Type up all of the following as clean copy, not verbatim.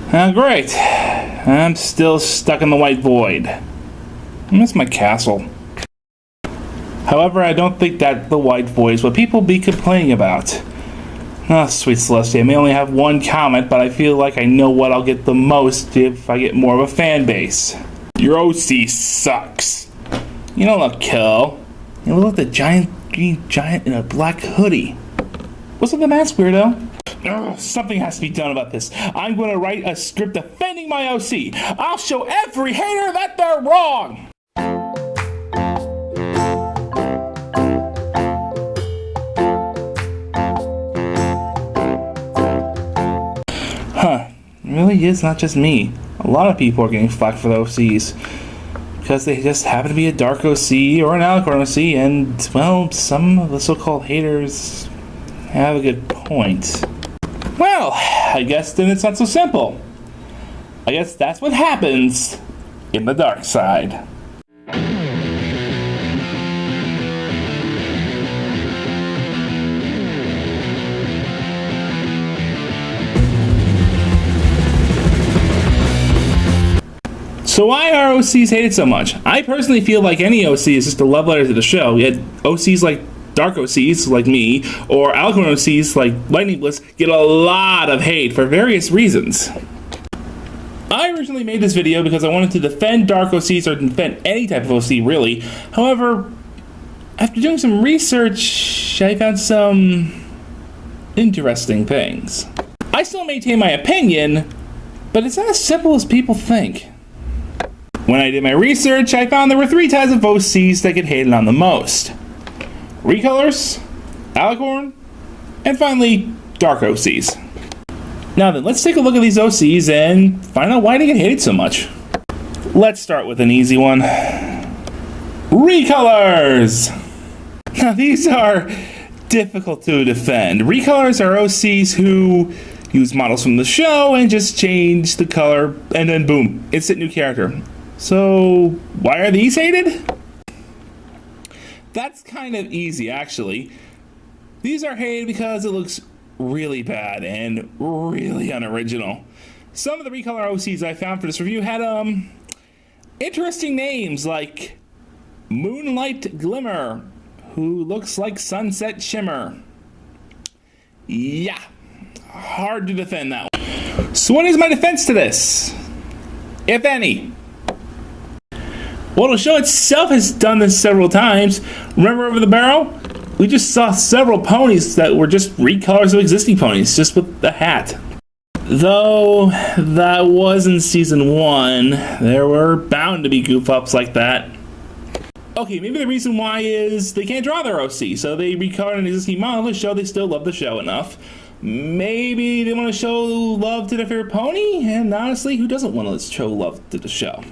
Great. I'm still stuck in the white void. I miss my castle. However, I don't think that the white void is what people be complaining about. Sweet Celestia, I may only have one comment, but I feel like I know what I'll get the most if I get more of a fan base. Your OC sucks. You don't look cool. You look like the giant green giant in a black hoodie. What's with the mask, weirdo? Something has to be done about this. I'm going to write a script defending my OC. I'll show every hater that they're wrong. It really is not just me. A lot of people are getting flack for the OCs because they just happen to be a Dark OC or an Alicorn OC, and, well, some of the so-called haters have a good point. Well, I guess then it's not so simple. I guess that's what happens in the dark side. So why are OCs hated so much? I personally feel like any OC is just a love letter to the show. Yet OCs like Dark OCs, like me, or Alicorn OCs, like Lightning Bliss, get a lot of hate for various reasons. I originally made this video because I wanted to defend Dark OCs or defend any type of OC, really. However, after doing some research, I found some interesting things. I still maintain my opinion, but it's not as simple as people think. When I did my research, I found there were 3 types of OCs that get hated on the most. Recolors, Alicorn, and finally, Dark OCs. Now then, let's take a look at these OCs and find out why they get hated so much. Let's start with an easy one. Recolors! Now these are difficult to defend. Recolors are OCs who use models from the show and just change the color, and then boom, instant new character. So, why are these hated? That's kind of easy, actually. These are hated because it looks really bad and really unoriginal. Some of the Recolor OCs I found for this review had, interesting names like Moonlight Glimmer, who looks like Sunset Shimmer. Yeah, hard to defend that one. So what is my defense to this, if any? Well, the show itself has done this several times. Remember Over the Barrel? We just saw several ponies that were just recolors of existing ponies, just with the hat. Though that was in season 1, there were bound to be goof-ups like that. Okay, maybe the reason why is they can't draw their OC, so they recolored an existing model to show they still love the show enough. Maybe they want to show love to their favorite pony, and honestly, who doesn't want to show love to the show?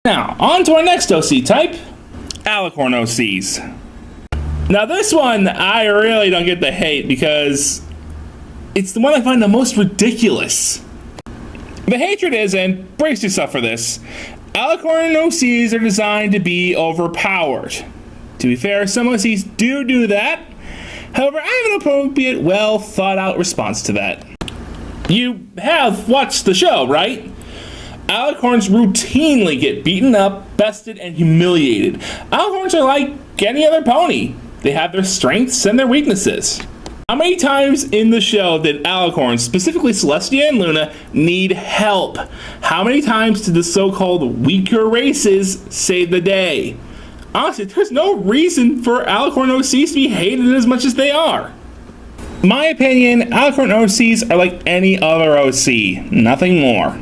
Now, on to our next OC type, Alicorn OCs. Now this one, I really don't get the hate because it's the one I find the most ridiculous. The hatred is, and brace yourself for this, Alicorn OCs are designed to be overpowered. To be fair, some OCs do that. However, I have an appropriate, well thought out response to that. You have watched the show, right? Alicorns routinely get beaten up, bested, and humiliated. Alicorns are like any other pony. They have their strengths and their weaknesses. How many times in the show did Alicorns, specifically Celestia and Luna, need help? How many times did the so-called weaker races save the day? Honestly, there's no reason for Alicorn OCs to be hated as much as they are. My opinion, Alicorn OCs are like any other OC, nothing more.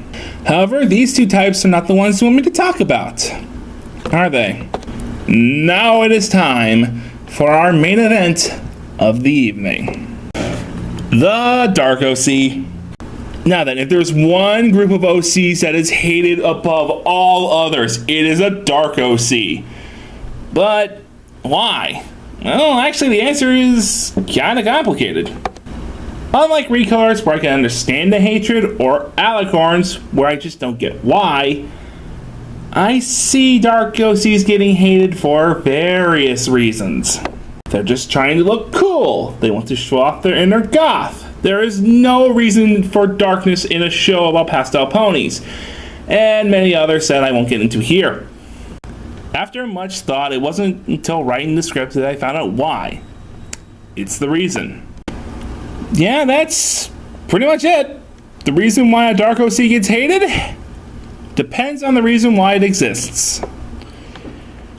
However, these 2 types are not the ones you want me to talk about, are they? Now it is time for our main event of the evening. The Dark OC. Now then, if there's one group of OCs that is hated above all others, it is a Dark OC. But why? Well, actually the answer is kinda complicated. Unlike Recolors, where I can understand the hatred, or Alicorns, where I just don't get why, I see Dark OCs getting hated for various reasons. They're just trying to look cool. They want to show off their inner goth. There is no reason for darkness in a show about pastel ponies, and many others that I won't get into here. After much thought, it wasn't until writing the script that I found out why. It's the reason. Yeah, that's pretty much it. The reason why a Dark OC gets hated depends on the reason why it exists.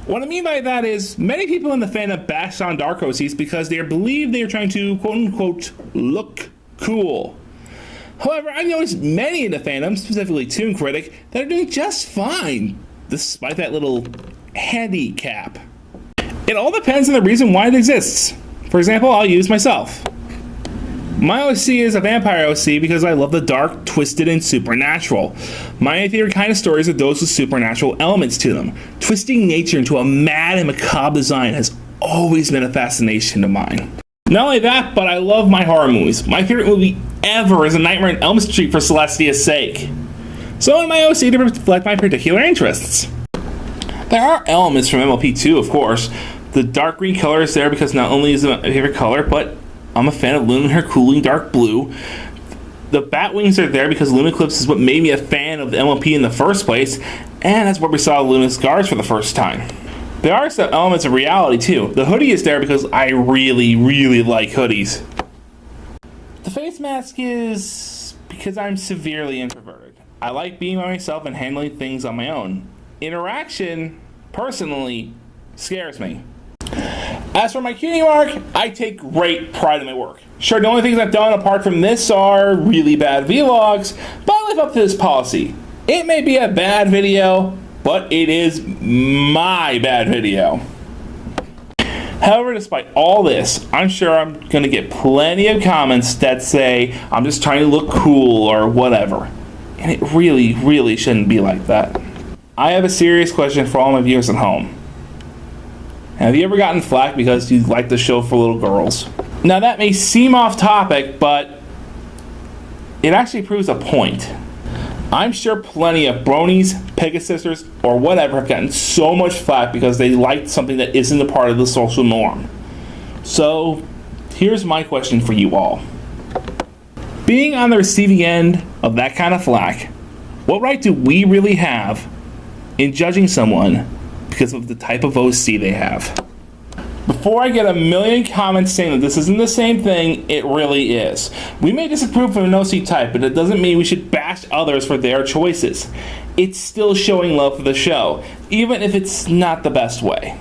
What I mean by that is, many people in the fandom bash on Dark OCs because they believe they are trying to quote-unquote look cool. However, I've noticed many in the fandom, specifically Toon Critic, that are doing just fine, despite that little handicap. It all depends on the reason why it exists. For example, I'll use myself. My OC is a vampire OC because I love the dark, twisted, and supernatural. My favorite kind of stories are those with supernatural elements to them. Twisting nature into a mad and macabre design has always been a fascination of mine. Not only that, but I love my horror movies. My favorite movie ever is A Nightmare on Elm Street for Celestia's sake. So in my OC to reflect my particular interests. There are elements from MLP2, of course. The dark green color is there because not only is it my favorite color, but I'm a fan of Luna and her cooling dark blue. The bat wings are there because Luna Eclipse is what made me a fan of the MLP in the first place, and that's where we saw Luna's scars for the first time. There are some elements of reality too. The hoodie is there because I really like hoodies. The face mask is because I'm severely introverted. I like being by myself and handling things on my own. Interaction, personally, scares me. As for my cutie mark, I take great pride in my work. Sure, the only things I've done apart from this are really bad vlogs, but I live up to this policy. It may be a bad video, but it is my bad video. However, despite all this, I'm sure I'm going to get plenty of comments that say I'm just trying to look cool or whatever. And it really shouldn't be like that. I have a serious question for all my viewers at home. Have you ever gotten flack because you like the show for little girls? Now that may seem off topic, but it actually proves a point. I'm sure plenty of bronies, Pegasisters, or whatever have gotten so much flack because they liked something that isn't a part of the social norm. So, here's my question for you all. Being on the receiving end of that kind of flack, what right do we really have in judging someone because of the type of OC they have? Before I get a million comments saying that this isn't the same thing, it really is. We may disapprove of an OC type, but it doesn't mean we should bash others for their choices. It's still showing love for the show, even if it's not the best way.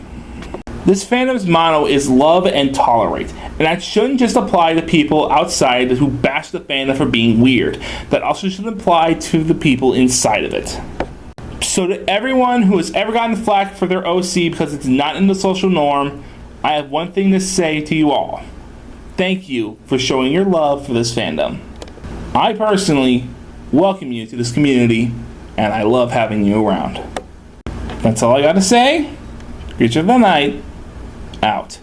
This fandom's motto is love and tolerate, and that shouldn't just apply to people outside who bash the fandom for being weird. That also should apply to the people inside of it. So to everyone who has ever gotten flack for their OC because it's not in the social norm, I have one thing to say to you all. Thank you for showing your love for this fandom. I personally welcome you to this community, and I love having you around. That's all I gotta say. Creature of the Night, out.